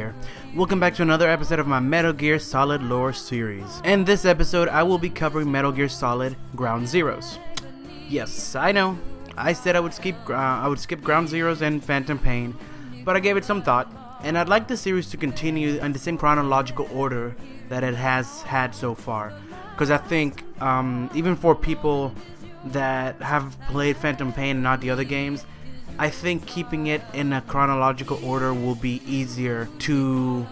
there. Welcome back to another episode of my Metal Gear Solid lore series. In this episode, I will be covering Metal Gear Solid Ground Zeroes. Yes, I know. I said I would skip Ground Zeroes and Phantom Pain, but I gave it some thought, and I'd like the series to continue in the same chronological order that it has had so far. Because I think, even for people that have played Phantom Pain and not the other games, I think keeping it in a chronological order will be easier to...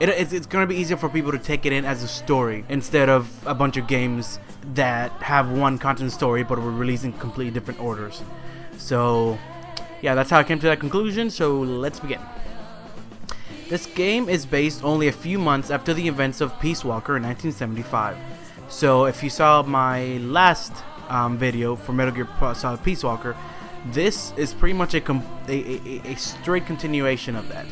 It's going to be easier for people to take it in as a story instead of a bunch of games that have one content story but were released in completely different orders. So, yeah, that's how I came to that conclusion, so let's begin. This game is based only a few months after the events of Peace Walker in 1975. So, if you saw my last video for Metal Gear Solid Peace Walker, this is pretty much a straight continuation of that.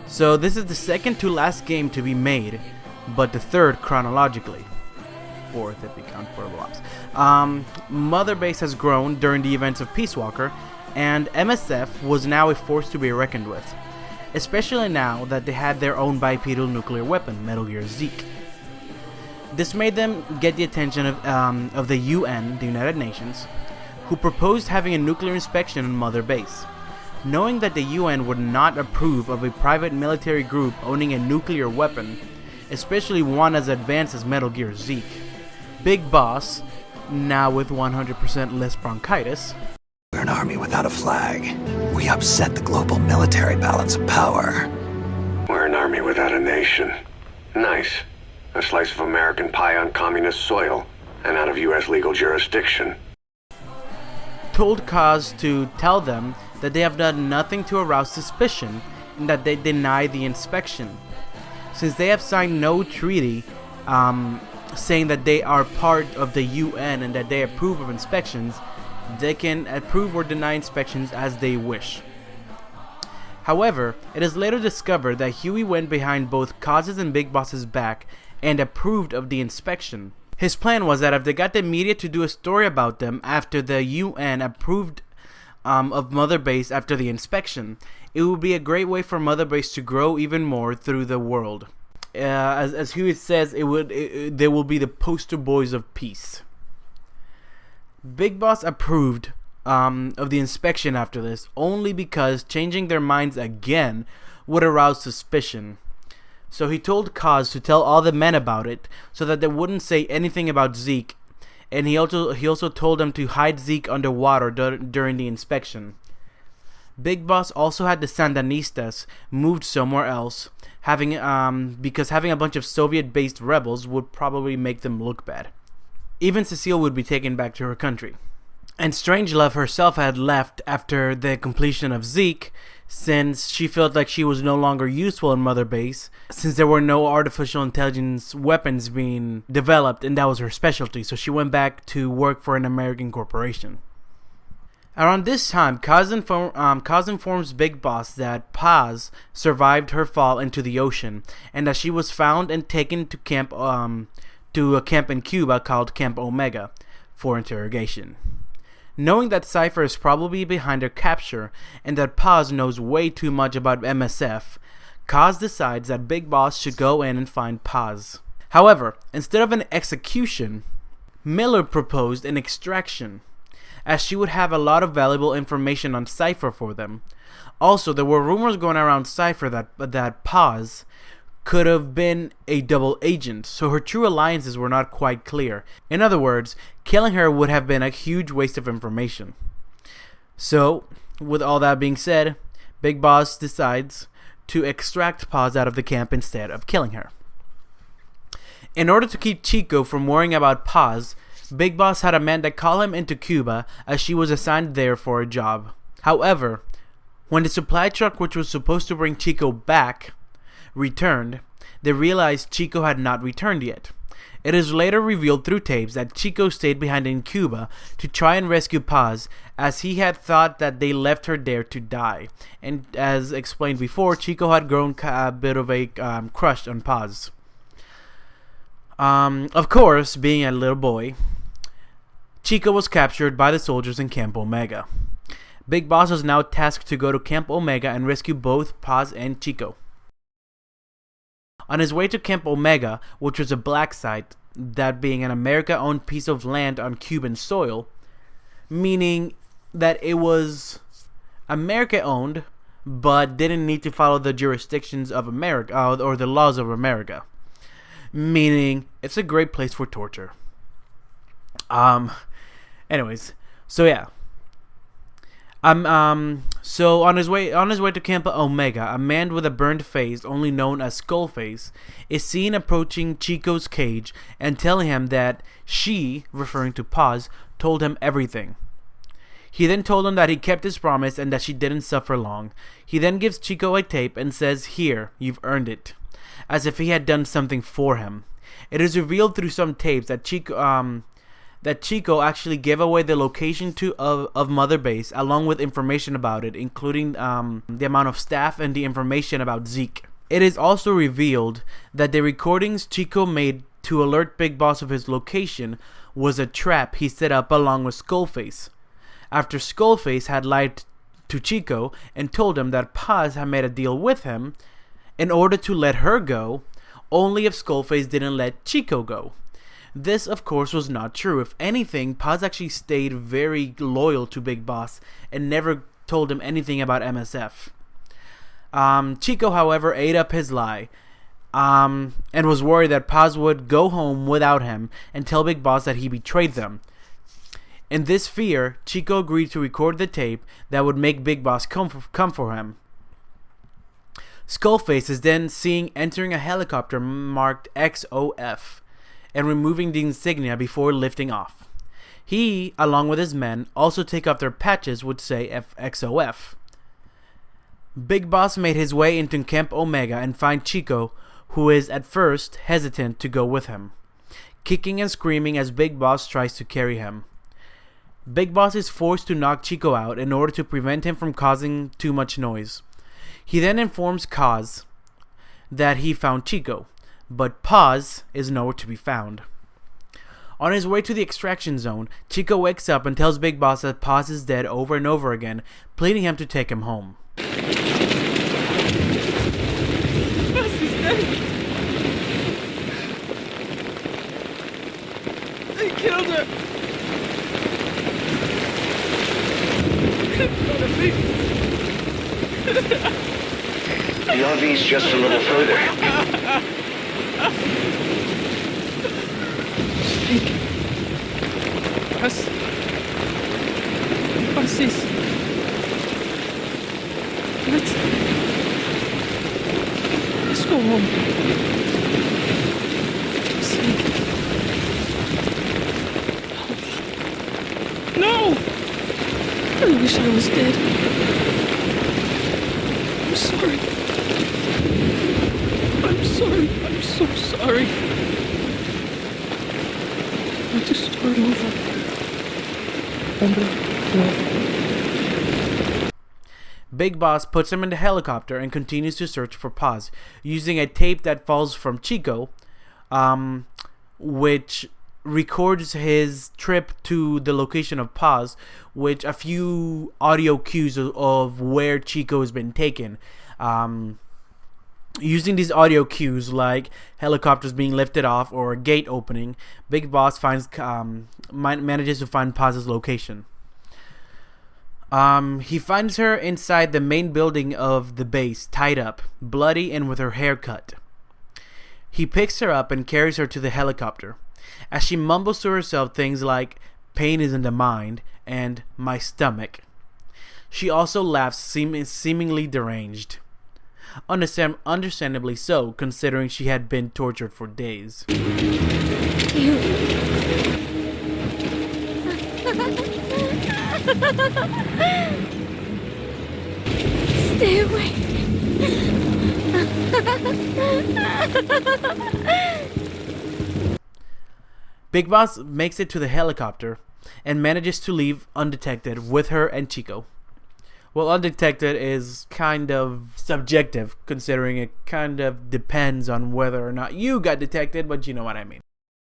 So this is the second to last game to be made, but the third chronologically. Fourth if you count portable ops. Mother Base has grown during the events of Peace Walker, and MSF was now a force to be reckoned with, especially now that they had their own bipedal nuclear weapon, Metal Gear Zeke. This made them get the attention of the UN, the United Nations, who proposed having a nuclear inspection on Mother Base. Knowing that the UN would not approve of a private military group owning a nuclear weapon, especially one as advanced as Metal Gear Zeke, Big Boss, now with 100% less bronchitis... We're an army without a flag. We upset the global military balance of power. We're an army without a nation. Nice. A slice of American pie on communist soil, and out of US legal jurisdiction. Told Kaz to tell them that they have done nothing to arouse suspicion and that they deny the inspection. Since they have signed no treaty saying that they are part of the UN and that they approve of inspections, they can approve or deny inspections as they wish. However, it is later discovered that Huey went behind both Kaz's and Big Boss's back and approved of the inspection. His plan was that if they got the media to do a story about them after the UN approved of Mother Base after the inspection, it would be a great way for Mother Base to grow even more through the world. As Huey says, they will be the poster boys of peace. Big Boss approved of the inspection after this only because changing their minds again would arouse suspicion. So he told Kaz to tell all the men about it so that they wouldn't say anything about Zeke, and he also told them to hide Zeke underwater during the inspection. Big Boss also had the Sandinistas moved somewhere else, because having a bunch of Soviet-based rebels would probably make them look bad. Even Cecile would be taken back to her country. And Strangelove herself had left after the completion of Zeke, since she felt like she was no longer useful in Mother Base, since there were no artificial intelligence weapons being developed, and that was her specialty, so she went back to work for an American corporation. Around this time, Kaz informs Big Boss that Paz survived her fall into the ocean, and that she was found and taken to a camp in Cuba called Camp Omega for interrogation. Knowing that Cypher is probably behind her capture and that Paz knows way too much about MSF, Kaz decides that Big Boss should go in and find Paz. However, instead of an execution, Miller proposed an extraction, as she would have a lot of valuable information on Cypher for them. Also, there were rumors going around Cypher that Paz could have been a double agent, so her true alliances were not quite clear. In other words, killing her would have been a huge waste of information. So, with all that being said, Big Boss decides to extract Paz out of the camp instead of killing her. In order to keep Chico from worrying about Paz, Big Boss had Amanda call him into Cuba as she was assigned there for a job. However, when the supply truck which was supposed to bring Chico back returned, they realized Chico had not returned yet. It is later revealed through tapes that Chico stayed behind in Cuba to try and rescue Paz, as he had thought that they left her there to die. And as explained before, Chico had grown a bit of a crush on Paz. Of course, being a little boy, Chico was captured by the soldiers in Camp Omega. Big Boss was now tasked to go to Camp Omega and rescue both Paz and Chico. On his way to Camp Omega, which was a black site, that being an America-owned piece of land on Cuban soil, meaning that it was America-owned, but didn't need to follow the jurisdictions of America, or the laws of America. Meaning, it's a great place for torture. Anyways, so yeah. So on his way to Camp Omega, a man with a burned face, only known as Skullface, is seen approaching Chico's cage and telling him that she, referring to Paz, told him everything. He then told him that he kept his promise and that she didn't suffer long. He then gives Chico a tape and says, "Here, you've earned it," as if he had done something for him. It is revealed through some tapes that Chico actually gave away the location of Mother Base, along with information about it, including the amount of staff and the information about Zeke. It is also revealed that the recordings Chico made to alert Big Boss of his location was a trap he set up along with Skullface. After Skullface had lied to Chico and told him that Paz had made a deal with him in order to let her go, only if Skullface didn't let Chico go. This, of course, was not true. If anything, Paz actually stayed very loyal to Big Boss and never told him anything about MSF. Chico, however, ate up his lie and was worried that Paz would go home without him and tell Big Boss that he betrayed them. In this fear, Chico agreed to record the tape that would make Big Boss come for him. Skullface is then seen entering a helicopter marked XOF and removing the insignia before lifting off. He, along with his men, also take off their patches which say XOF. Big Boss made his way into Camp Omega and finds Chico, who is at first hesitant to go with him, kicking and screaming as Big Boss tries to carry him. Big Boss is forced to knock Chico out in order to prevent him from causing too much noise. He then informs Kaz that he found Chico, but Paz is nowhere to be found. On his way to the extraction zone, Chico wakes up and tells Big Boss that Paz is dead over and over again, pleading him to take him home. Paz is dead. They killed her. The RV's just a little further. Snake. Paz is... Let's go home. Snake. No! I wish I was dead. I'm sorry. I'm sorry. I'm so sorry. I want to start over. Big Boss puts him in the helicopter and continues to search for Paz, using a tape that falls from Chico, which records his trip to the location of Paz, with a few audio cues of where Chico has been taken. Using these audio cues, like helicopters being lifted off or a gate opening, Big Boss manages to find Paz's location. He finds her inside the main building of the base, tied up, bloody, and with her hair cut. He picks her up and carries her to the helicopter. As she mumbles to herself things like, "Pain is in the mind," and "my stomach." She also laughs, seemingly deranged. Understandably so, considering she had been tortured for days. Stay away. Big Boss makes it to the helicopter and manages to leave undetected with her and Chico. Well, undetected is kind of subjective, considering it kind of depends on whether or not you got detected, but you know what I mean.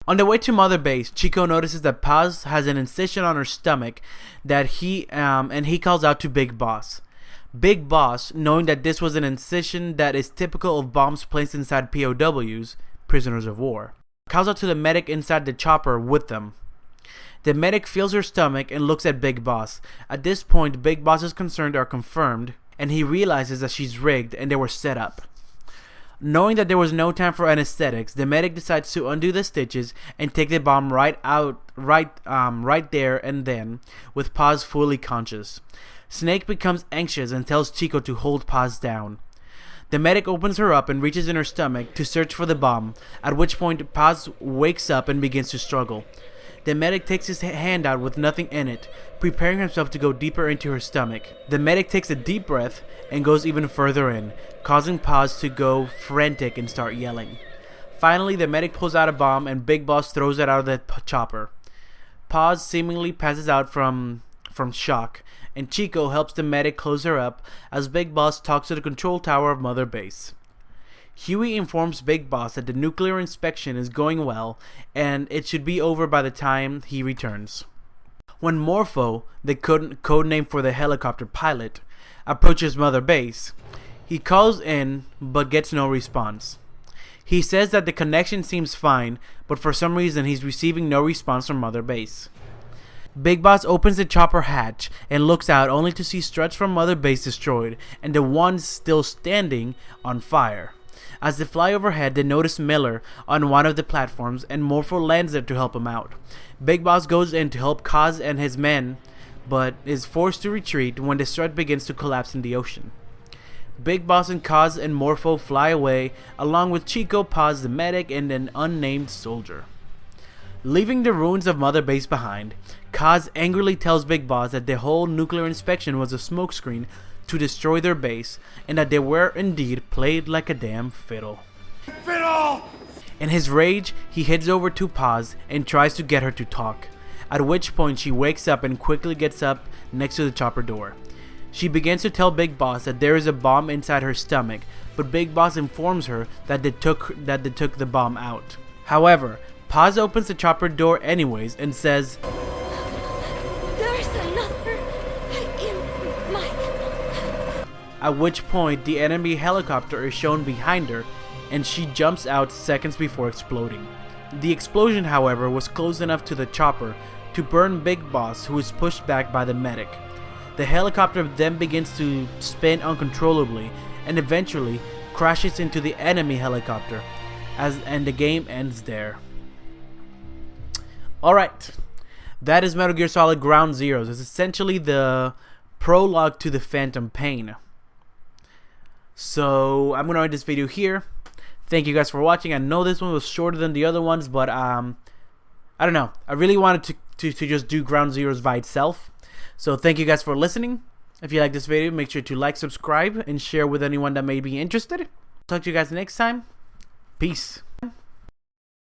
On the way to Mother Base, Chico notices that Paz has an incision on her stomach that he calls out to Big Boss. Big Boss, knowing that this was an incision that is typical of bombs placed inside POWs, prisoners of war, calls out to the medic inside the chopper with them. The medic feels her stomach and looks at Big Boss. At this point, Big Boss's concerns are confirmed, and he realizes that she's rigged and they were set up. Knowing that there was no time for anesthetics, the medic decides to undo the stitches and take the bomb right there and then, with Paz fully conscious. Snake becomes anxious and tells Chico to hold Paz down. The medic opens her up and reaches in her stomach to search for the bomb, at which point Paz wakes up and begins to struggle. The medic takes his hand out with nothing in it, preparing himself to go deeper into her stomach. The medic takes a deep breath and goes even further in, causing Paz to go frantic and start yelling. Finally, the medic pulls out a bomb and Big Boss throws it out of the chopper. Paz seemingly passes out from shock, and Chico helps the medic close her up as Big Boss talks to the control tower of Mother Base. Huey informs Big Boss that the nuclear inspection is going well and it should be over by the time he returns. When Morpho, the code name for the helicopter pilot, approaches Mother Base, he calls in but gets no response. He says that the connection seems fine, but for some reason he's receiving no response from Mother Base. Big Boss opens the chopper hatch and looks out only to see struts from Mother Base destroyed and the ones still standing on fire. As they fly overhead, they notice Miller on one of the platforms and Morpho lands there to help him out. Big Boss goes in to help Kaz and his men, but is forced to retreat when the strut begins to collapse in the ocean. Big Boss and Kaz and Morpho fly away, along with Chico, Paz, the medic, and an unnamed soldier. Leaving the ruins of Mother Base behind, Kaz angrily tells Big Boss that the whole nuclear inspection was a smokescreen to destroy their base, and that they were indeed played like a damn fiddle. Fiddle! In his rage, he heads over to Paz and tries to get her to talk, at which point she wakes up and quickly gets up next to the chopper door. She begins to tell Big Boss that there is a bomb inside her stomach, but Big Boss informs her that they took the bomb out. However, Paz opens the chopper door anyways and says, There's another in my... at which point the enemy helicopter is shown behind her and she jumps out seconds before exploding. The explosion, however, was close enough to the chopper to burn Big Boss, who is pushed back by the medic. The helicopter then begins to spin uncontrollably and eventually crashes into the enemy helicopter, and the game ends there. Alright, that is Metal Gear Solid Ground Zeroes. It's essentially the prologue to the Phantom Pain. So I'm gonna end this video here. Thank you guys for watching. I know this one was shorter than the other ones, but I don't know. I really wanted to just do Ground Zeroes by itself. So thank you guys for listening. If you like this video, make sure to like, subscribe, and share with anyone that may be interested. Talk to you guys next time. Peace.